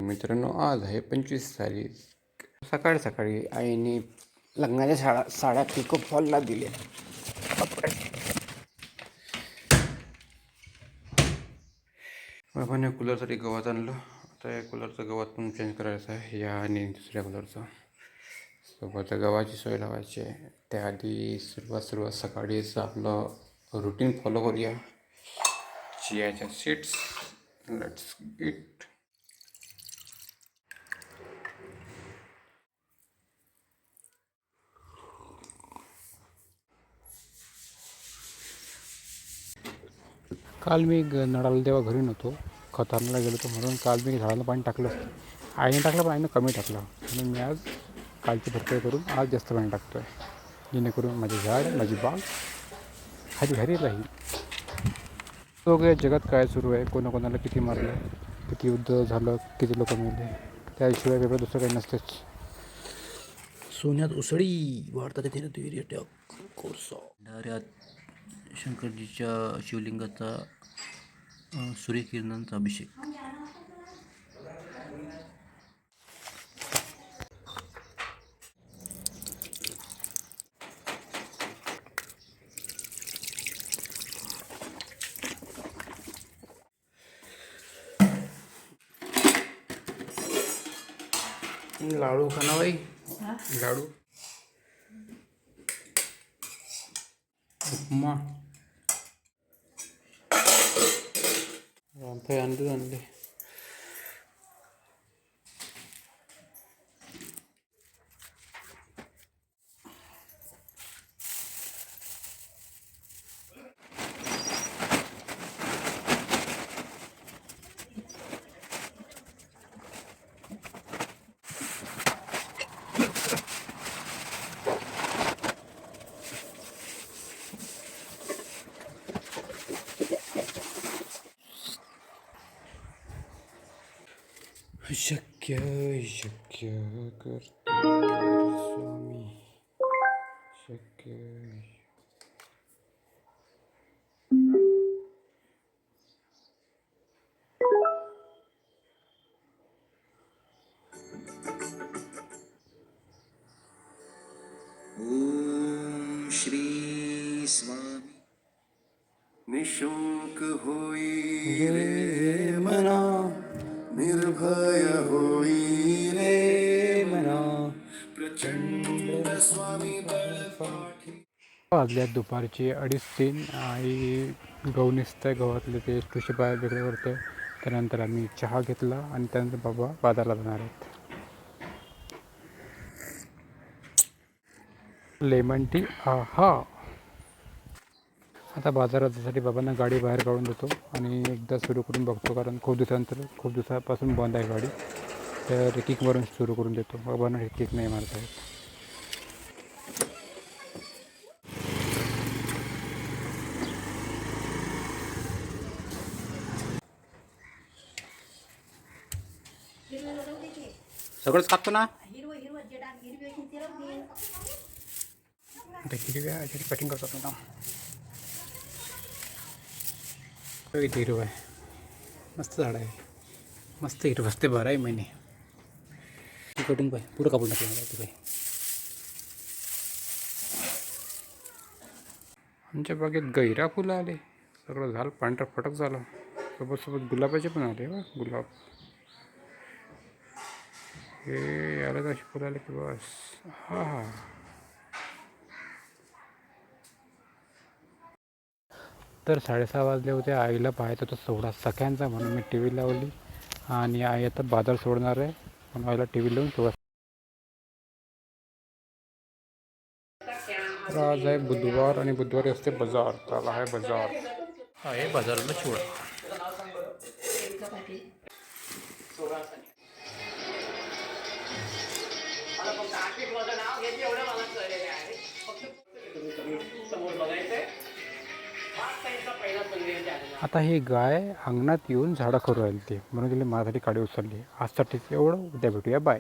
मित्रांनो, आज आहे 25 तारीख. सकाळी सकाळी आईने लग्नाच्या साड्या पिको फॉलला दिल्या. बाबाने कूलरसाठी गवत आणलं. आता या कूलरचं गवत पण चेंज करायचं आहे, या आणि दुसऱ्या कूलरचं. सोबत गव्हाची सोय लावायची आहे. त्याआधी सुरुवात सकाळीच आपलं रुटीन फॉलो करूया. चियाच्या सीड्स, लेट्स इट. काल मी नळाला तेव्हा घरी नव्हतो, खत आणायला गेलो होतो, म्हणून काल मी झाडाला पाणी टाकलं. आईने टाकलं पण आईनं कमी टाकलं, म्हणून मी आज कालची भरपाई करून आज जास्त पाणी टाकतो आहे, जेणेकरून माझे झाड, माझी बाग हरी हरी राहील. बघूया या जगात काय सुरू आहे, कोणाकोणाला किती मारलं, किती युद्ध झालं, किती लोक मेले, त्याशिवाय वेगळं दुसरं काही नसतेच. सोन्यात उसळी भारतात कोर्सा डाऱ्यात शंकरजीच्या शिवलिंगाचा सूर्यकिरणांचा अभिषेक. लाडू खाना बाई, लाडू, उपमा आणले. शक्य शक्य करते स्वामी, शक्य. ओम श्री स्वामी. निशुंक होई रे मना, निर्भय होई रे मना, प्रचंड स्वामी बळपाठी. वाजल्यात दुपारची 2:30. आई गहू निसतं, गव्हातले ते तुळशी बाहेर वेगळे करते. त्यानंतर आम्ही चहा घेतला आणि त्यानंतर बाबा बाजारला जाणार आहेत. लेमन टी, आहा. आता बाजारात जाण्यासाठी बाबांना गाडी बाहेर काढून देतो आणि एकदा सुरू करून बघतो, कारण खूप दिवसापासून बंद आहे गाडी. तर किक मारून सुरू करून देतो. बाबांना हे किक नाही मारता येत. सगळंच कापतो ना, हिरव्या ह्याच्यात कटिंग करतो ना. किती हिरवं आहे, मस्त झाड आहे, मस्त हिरवं असते. 12 महिने कटिंग पाय पुरं कापून टाकलं मला तिथे. आमच्या बागेत गैरा फुलं आले, सगळं झालं पांढरं फटक झालं. सोबत गुलाबाचे पण आले. गुलाब हे याला अशी फुलं आले की बस. हा, तर 6:30 वाजले होते. आईला पाहायचं होतं सोहळा सख्यांचा, म्हणून मी टी व्ही लावली आणि आई आता बाजार सोडणार आहे, म्हणून आईला टी व्ही लावून सोडा. आज आहे बुधवार आणि बुधवारी असते बाजार. त्याला आहे बाजार, आहे बाजाराला चिवडा. आता ही गाय अंगणात येऊन झाडं करू राहिली, ते म्हणून तिला माझ्यासाठी काडी उचलली. आजसाठी एवढं, उद्या भेटूया, बाय.